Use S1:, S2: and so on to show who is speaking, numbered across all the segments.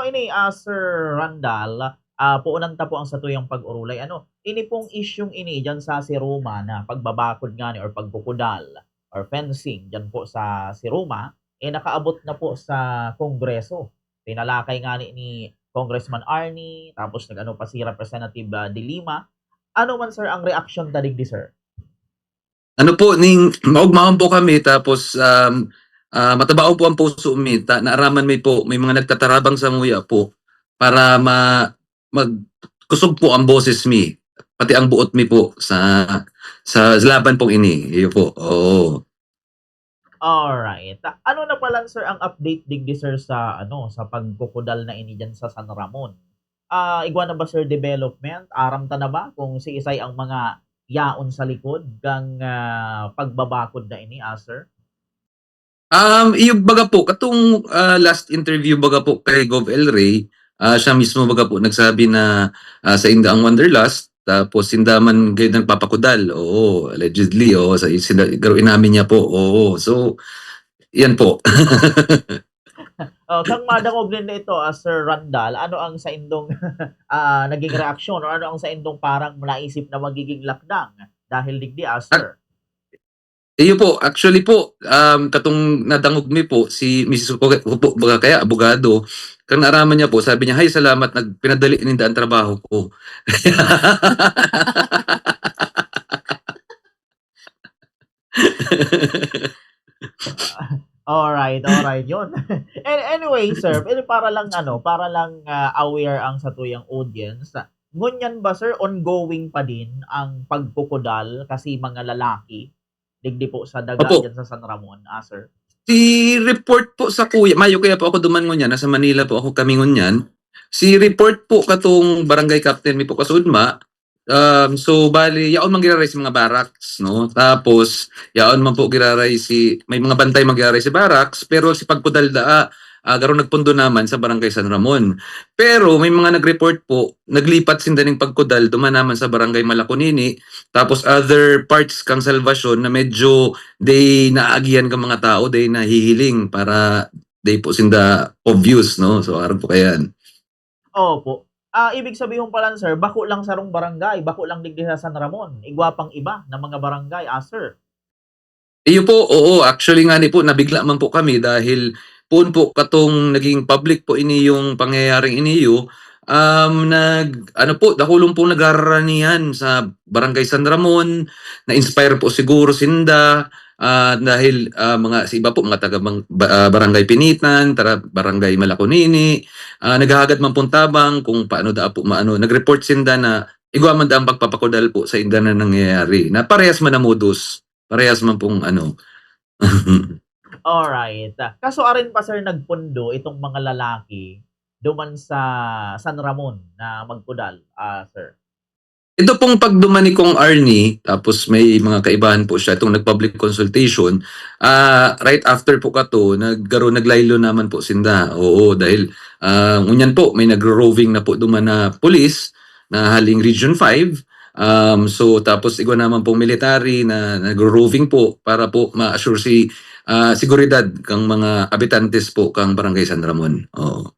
S1: ini, Sir Randall, puunan ta po ang satuyang pag-urulay. Ano, ini pong isyung ini diyan sa Siroma na pagbabakod nga ni or pagkukudal or fencing diyan po sa Siroma, eh nakaabot na po sa Kongreso. Tinalakay nga ni Congressman Arnie, tapos nag-ano pa si Representative De Lima. Ano man sir ang reaksyon ta digdi sir?
S2: Ano po, ning maugmaon po kami tapos matabaon po ang puso mi. Naaraman mi po, may mga nagtatarabang sa muya po para magkusog po ang boses mi. Pati ang buot mi po sa laban pong ini. Iyo po. Oo.
S1: Alright. Ano na pala sir ang update digdi sir sa ano sa pagkukudal na ini diyan sa San Ramon? Igwa na ba sir development? Aram ta na ba kung si isay ang mga yaon sa likod kang pagbabakod na ini, sir?
S2: Iyo baga po, katong last interview baga po kay Gov. El Rey, siya mismo baga po nagsabi na sa inda ang Wanderlust, tapos sinda man kayo nagpapakudal. Oo, allegedly. Oo, sa garo inamin niya po. Oo, so, yan po.
S1: Kang madangog din ito, Sir Randall, ano ang sa indong naging reaksyon or ano ang sa indong parang naisip na magiging lakdang dahil digdi, sir?
S2: Iyo po, actually po, katong nadangog mi po, si Mrs. Hupo, baga kaya, abogado, kang naaraman niya po, sabi niya, "Hay, salamat, pinadali ninda ang trabaho ko."
S1: Alright, alright, yun. And anyway, sir, para lang ano, para lang aware ang satuyang audience. Ngunyan ba sir, ongoing pa din ang pagkukudal kasi mga lalaki digdi po sa daga
S2: Opo.
S1: diyan sa San Ramon, sir?
S2: Si report po sa kuya, mayo kaya po ako duman ngunyan, nasa Manila po ako kami ngunyan. Si report po katong barangay captain mi po kasudma. So bali yaon man giraray si mga barracks, no? Tapos yaon man po giraray si may mga bantay magyaray si barracks, pero si pagkudal daa garon nagpundo naman sa barangay San Ramon. Pero may mga nag-report po, naglipat sinda ning pagkudal duman naman sa barangay Malaconini, tapos other parts kang Salvacion na medyo they naagian ka mga tao, they nahihiling para they po sinda obvious, no? So aron po kayan.
S1: Opo. Ibig sabihin pala sir, bako lang sarong barangay, bako lang digdi sa San Ramon, igwa pang iba na mga barangay, sir?
S2: Iyo po, oo, actually nga ni po, nabigla man po kami dahil poon po katong naging public po ini yung pangyayaring iniyo, ano po, dakulong po nagararanihan sa Barangay San Ramon, na-inspire po siguro sinda, dahil mga si iba po mga taga Barangay Pinitan, Barangay Malaconini, naghahagad man pong tabang kung paano da po maano, nag-report sinda na igwa man da ang pagpapakudal po sa inda na nangyayari. Na parehas man na modus. Parehas man pong ano.
S1: Alright. Kaso arin pa sir nagpundo itong mga lalaki duman sa San Ramon na magkudal, sir?
S2: Ito pong pagdumani kong Arnie, tapos may mga kaibahan po siya, itong nag-public consultation, right after po kato, naglaylo naman po sinda. Oo, dahil ngunyan po, may nagro-roving na po duman na police na haling Region 5. So tapos igwa naman pong military na nagro-roving po para po ma-assure si seguridad kang mga habitantes po kang Barangay San Ramon. Oo.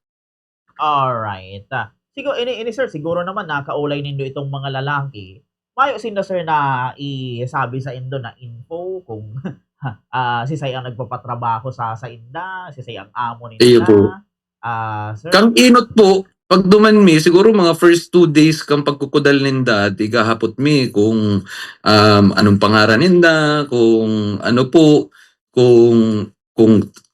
S1: Alright. Siguro ini sir, siguro naman nakaulay nindo itong mga lalaki. Mayo sinda sir na isabi sa indo na info kung si say ang nagpapatrabaho sa inda, si say ang amo
S2: Iyo
S1: nila.
S2: po.
S1: Sir?
S2: Kang inot po, pag duman mi, siguro mga first 2 days kang pagkukudal ninda, di gahapot mi kung anong pangaran ninda, kung ano po, kung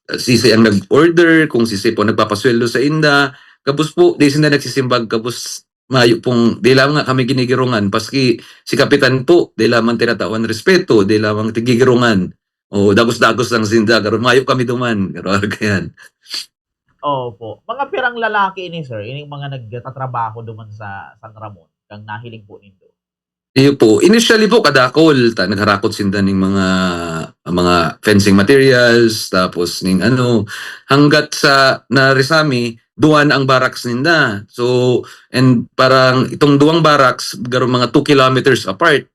S2: sisi ang nag-order, kung sisi po nagpapasweldo sa inda, kapos po, di sinda nagsisimbag, kapos mayo pong, di lamang nga kami ginigirungan, paski si Kapitan po, di lamang tinatawan respeto, di lamang tigigirungan, o dagos-dagos lang sinda, karon mayo kami duman, karon kayan.
S1: Opo. Mga pirang lalaki ini sir, ining mga nagtatrabaho duman sa San Ramon kang nahiling po nindo.
S2: Iyo po, initially po kadakol, nagharakot sinda ning mga fencing materials, tapos ning ano, hanggat sa narisami, duwan ang barracks ninda. So, and parang itong duwang barracks, garo mga 2 kilometers apart.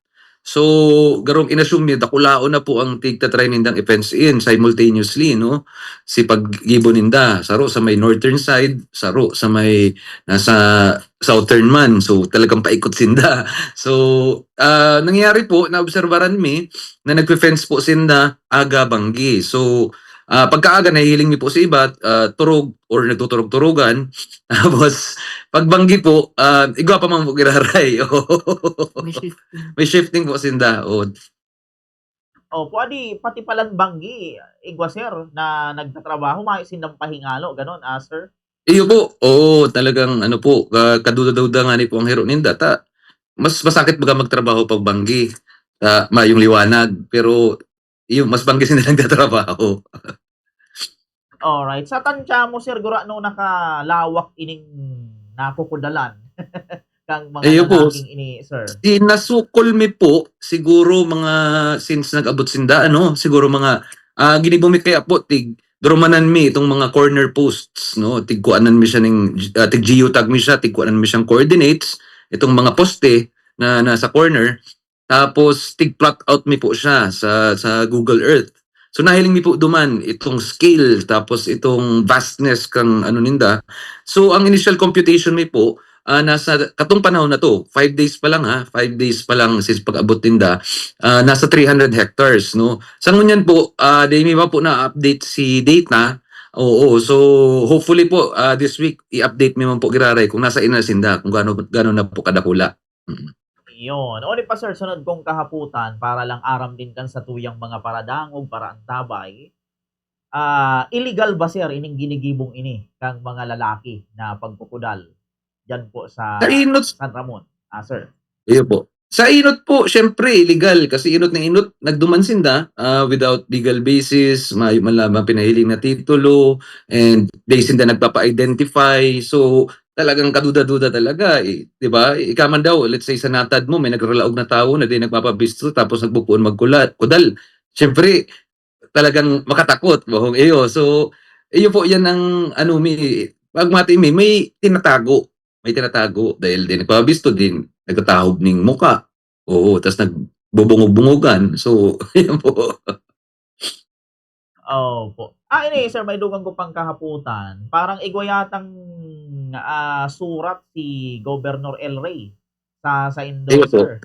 S2: So garong inassume ni dakulao na po ang tigta-try nindang i-fence in simultaneously, no? Si paggibo ninda saro sa may northern side, saro sa may nasa southern man. So talagang paikot sinda. So nangyari po naobserbaran mi na nagfe-fence po sinda aga banggi. So pagkaaga nahihiling mi po sa iba, turog or nagtuturog-turugan. Tapos pagbanggi po, igwa pa man po giraray.
S3: May shifting.
S2: May shifting po sinda.
S1: Opo, pati palang banggi, igwa sir, na nagtatrabaho, sindang pahingalo, ganon, sir?
S2: Iyo po, oo, talagang ano po, kaduda-duda nga ni po ang hero ninda. Mas masakit baga magtrabaho pag banggi. Yung liwanag. Pero, iyo, mas banggi sila nagtatrabaho.
S1: Alright. Sa tansya mo, sir, gura no nakalawak ining nakukudalan. Kang mga
S2: Iyo po,
S1: lalaking ini, sir.
S2: Nasukol mi po, siguro mga, since nag-abot sinda, siguro mga, ginibumi kaya po, drumanan mi itong mga corner posts, no? Tigkuanan mi siya tig-geotag mi siya, tigkuanan mi siyang coordinates, itong mga poste na nasa corner, tapos tig-plot out mi po siya sa Google Earth. So nahiling mi po duman itong scale, tapos itong vastness kang ninda. So ang initial computation mi po, nasa katong panahon na to, 5 days pa lang 5 days pa lang since pag-abot tinda, nasa 300 hectares, no? Sa ngunyan po, di mi pa po na-update si data. Oo, so hopefully po this week i-update mi man po giraray kung nasa inasinda, kung gaano na po kadakula.
S1: Yun. O pa sir, sunod kong kahaputan para lang aram din kan sa tuyang mga paradangog, para antabay. Illegal ba sir ining ginigibong ini kang mga lalaki na pagpupudal diyan po sa
S2: Sa inot,
S1: San Ramon? Sir.
S2: iyo po. Sa inot po, syempre illegal kasi inot na inot nagduman sinda without legal basis, malamang pinahiling na titulo, and they sinda nagpapa-identify. So talagang kaduda-duda talaga, 'di ba? Ikaman daw, let's say sa natad mo may nagralaog na tao na di nagpapabisto tapos nagpupuon magkudal. Syempre talagang makatakot bohong iyo. So iyo po 'yan ang pagmati may tinatago. May tinatago dahil din nagpapabisto din, nagtatahog ning muka. Oo, tas nagbubungog-bungogan. So ayun po.
S1: Opo. Ini sir, may dugang ko pang kahaputan. Parang igwa yatang surat si Governor El Rey sa Indo,
S2: Ayun po.
S1: sir.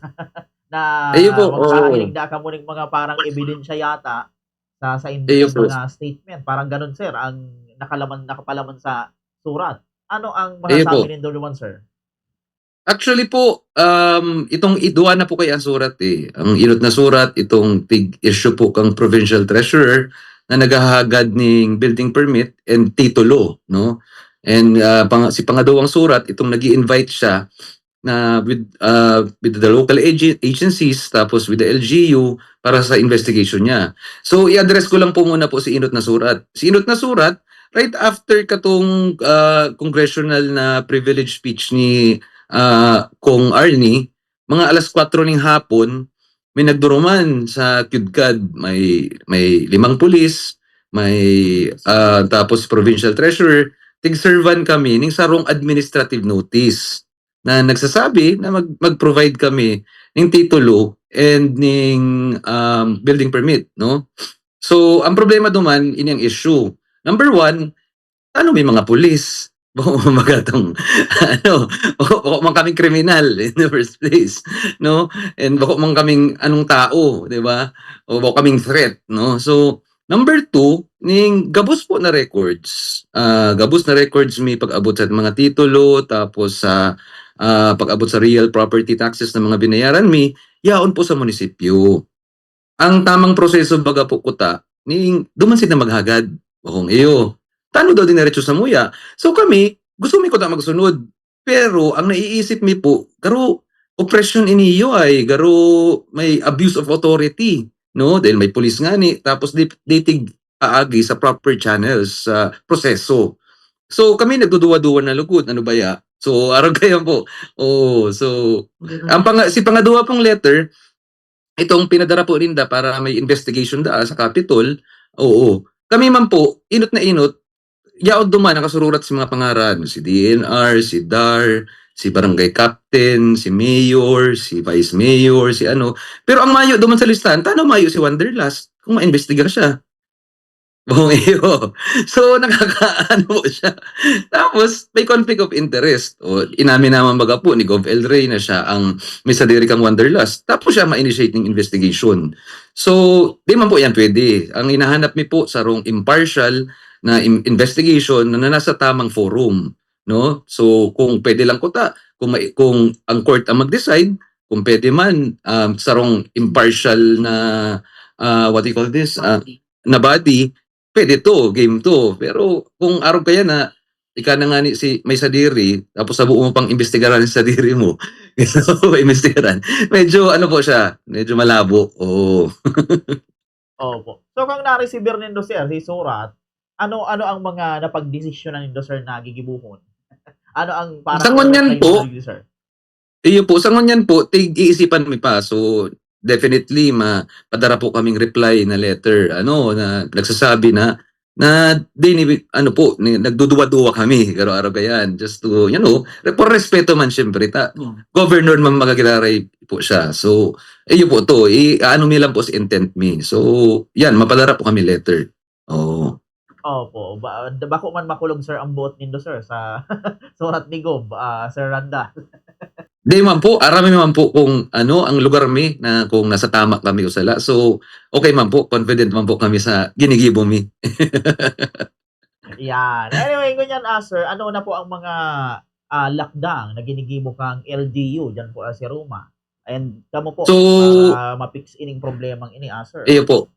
S1: Na
S2: Ayun po, oo.
S1: makakahilig da ka mo ning mga parang ebidensya yata sa Indo
S2: Ayun po.
S1: mga statement. Parang ganun, sir, ang nakapalaman sa surat. Ano ang
S2: Ayun po.
S1: masasabi nindo naman, sir?
S2: Actually po, itong idua na po kay ang surat eh. Ang inot na surat, itong tig-issue po kang provincial treasurer na naghahagad ng building permit and titulo, no? And si pangadawang surat, itong nag-i-invite siya na with the local agencies tapos with the LGU para sa investigation niya. So i-address ko lang po muna po si inot na surat. Si inot na surat, right after katong congressional na privilege speech ni Kong Arnie, mga alas 4 ng hapon, may nagduruman sa Kudkad. May 5 pulis, may tapos provincial treasurer, tig-servan kami ng sarong administrative notice na nagsasabi na mag-provide kami ng titulo and ng building permit, no? So, ang problema duman, inyang issue. Number 1, ano may mga pulis? Bako magatong bako man kaming kriminal in the first place, no? And bako man kaming anong tao, 'di ba? O bako kaming threat, no? So, number 2, ning gabos po na records. Gabos na records may pag-abot sa mga titulo, tapos sa pag-abot sa real property taxes na mga binayaran mi, yaon po sa munisipyo. Ang tamang proseso baga po kuta, ning duman sila maghagad. Bakong iyo. Tano daw dinerecho sa muya. So kami, gusto mi ko ta magsunod. Pero ang naiisip mi po, garo oppression iniyo ay garo may abuse of authority, no? Dahil may pulis nga ni, tapos dating aagi sa proper channels sa proseso. So kami nagduduwa-duwa na lugod, ano ba ya? So araw kayo po. Oh, so si pangaduwa pong letter, itong pinadara po rinda para may investigation sa Capitol. Oo. Kami man po, inot na inot, yaod duman nakasururat si mga pangaran, si DNR, si DAR, si barangay captain, si mayor, si vice mayor, si ano. Pero ang mayo duman sa listahan, tano mayo si Wanderlust kung maimbestigar siya. Bumeo. So, nakakaano po siya. Tapos, may conflict of interest. O, inamin naman baga po ni Gov. El Rey na siya ang may sadiri kang Wanderlust. Tapos siya ma-initiate ng investigation. So, di man po yan pwede. Ang hinahanap mi po sa wrong impartial na investigation na nasa tamang forum. No? So, kung pwede lang ko kung ang court ang mag-decide, kung pwede man sa wrong impartial na what do you call this? Na body, pwede to, game to. Pero kung araw kaya na, ika na nga ni si may sadiri, tapos sa buo mo pang imbestigaran yung sadiri mo, imbestigaran. Medyo ano po siya, medyo malabo. Oo.
S1: Opo. So kung na-receive nindo sir, si surat, ano ang mga napagdesisyonan nindo sir na gigibuhon? Ano ang parang
S2: Sa ngunyan
S1: reply
S2: po,
S1: nindo, sir?
S2: iyo po, sa ngunyan po, tig-iisipan mi pa. So, definitely, padara po kaming reply na letter, na nagsasabi ano po, nagduduwa-duwa kami, araw-araw kayan, just to, for respeto man syempre, governor man magagilaray po siya. So, iyo po to, ano mi lang po sa intent mi. So, yan, mapadara po kami letter. Oo.
S1: Opo. Bako man makulong sir ang buot nindo sir sa surat ni Gov, Sir Randa.
S2: Di man po, arami man po kung ang lugar mi na kung nasa tama kami o sala. So, okay man po, confident man po kami sa ginigibo mi.
S1: Yan. Anyway, ganyan sir, ano na po ang mga lakdang na ginigibo kang LGU dyan po si Roma? And kamo po,
S2: So,
S1: para ma-fix ining problemang ini sir.
S2: iyo po.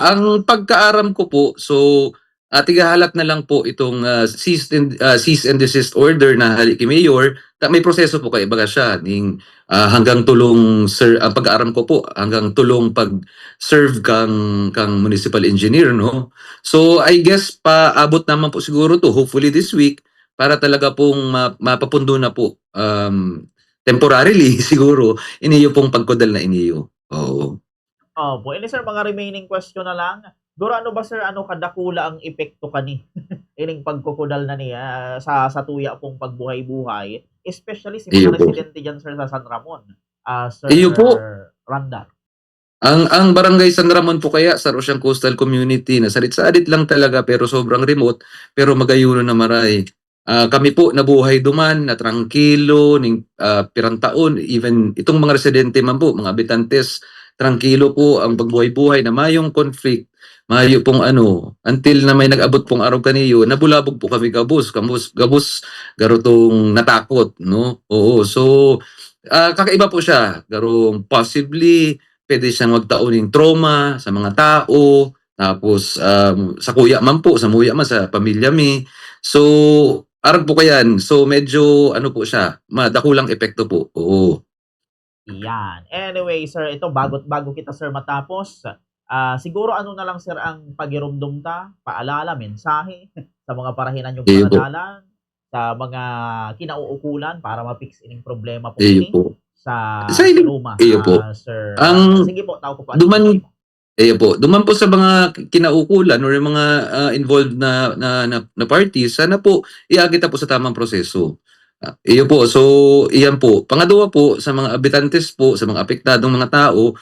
S2: Ang pagkaaram ko po, so tigahalak na lang po itong cease and desist order na hali kay Mayor. May proseso po kay baga siya hanggang tulong sir, ang pag-aaram ko po hanggang tulong pag-serve kang municipal engineer, no. So I guess paabot naman po siguro to hopefully this week para talaga pong mapapundo na po temporarily siguro iniyo pong pagkodal na iniyo. Oo.
S1: Opo. Ini sir, mga remaining question na lang. Duro ano ba sir, kadakula ang epekto kani ining pagkukudal na niya sa tuya pong pagbuhay-buhay, especially si
S2: Iyo
S1: mga
S2: po.
S1: residente dyan sir sa San Ramon. Sir
S2: Iyo po.
S1: Randa.
S2: Ang barangay San Ramon po kaya sa Rosyang Coastal Community na salit-salit lang talaga pero sobrang remote pero magayuno na maray. Kami po nabuhay duman na tranquilo ning pirang taon, even itong mga residente man po, mga habitantes, tranquilo po ang pagbuhay-buhay na mayong conflict, mayo pong until na may nag-abot pong araw kaniyo, nabulabog po kami gabos garotong natakot, no? Oo, so kakaiba po siya, garong possibly pwede siyang magtauning trauma sa mga tao, tapos sa kuya man po, sa muya man, sa pamilya mi. So, arag po kayan. So, medyo po siya, madakulang epekto po. Oo.
S1: Yan. Anyway sir, ito bago kita sir matapos, siguro ano na lang sir ang pagirumdum ta, paalala, mensahe sa mga parahinan yung
S2: Iyo po.
S1: pananalan, sa mga kinauukulan para ma-fix ining problema po
S2: Iyo
S1: ini
S2: po.
S1: sa
S2: Sa ilim-
S1: Roma.
S2: iyo po.
S1: Sir.
S2: Ang
S1: Sige po, tao ko po.
S2: Iyo po. Duman po sa mga kinaukulan or yung mga involved na parties, sana po iagita po sa tamang proseso. Iyo po. So, iyan po. Pangalawa po, sa mga habitantes po, sa mga apektadong mga tao,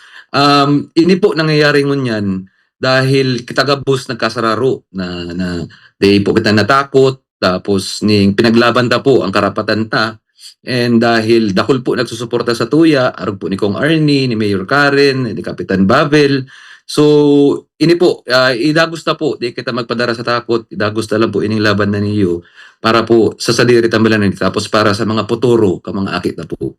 S2: ini po nangyayari ngunyan dahil kita gabos nagkasararo na di po kita natakot, tapos ning pinaglaban ta po ang karapatan ta. And dahil dakol po nagsusuporta sa tuya, arog po ni Kong Arnie, ni Mayor Karen, ni Kapitan Babel. So, ini po, idagusta po, di kita magpadara sa takot, idagusta lang po ining laban na niyo para po sa sadiri tambalan tapos para sa mga puturo, ka mga akit na po.